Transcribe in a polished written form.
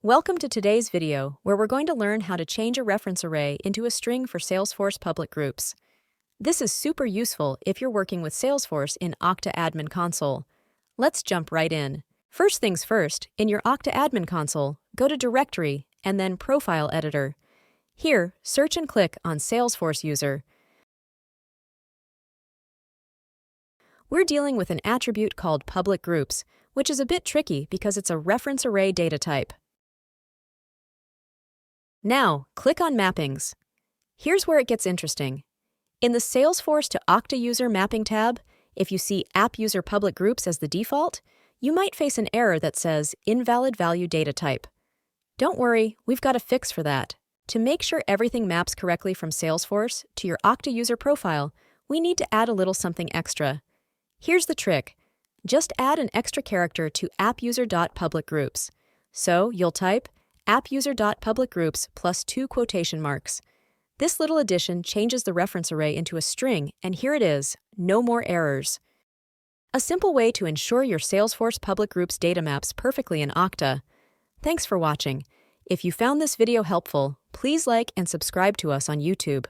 Welcome to today's video, where we're going to learn how to change a reference array into a string for Salesforce public groups. This is super useful if you're working with Salesforce in Okta Admin Console. Let's jump right in. First things first, in your Okta Admin Console, go to Directory and then Profile Editor. Here, search and click on Salesforce User. We're dealing with an attribute called public groups, which is a bit tricky because it's a reference array data type. Now, click on Mappings. Here's where it gets interesting. In the Salesforce to Okta User Mapping tab, if you see App User Public Groups as the default, you might face an error that says Invalid Value Data Type. Don't worry, we've got a fix for that. To make sure everything maps correctly from Salesforce to your Okta user profile, we need to add a little something extra. Here's the trick. Just add an extra character to AppUser.PublicGroups. So you'll type AppUser.PublicGroups plus 2 quotation marks. This little addition changes the reference array into a string, and here it is, no more errors. A simple way to ensure your Salesforce public groups data maps perfectly in Okta. Thanks for watching. If you found this video helpful, please like and subscribe to us on YouTube.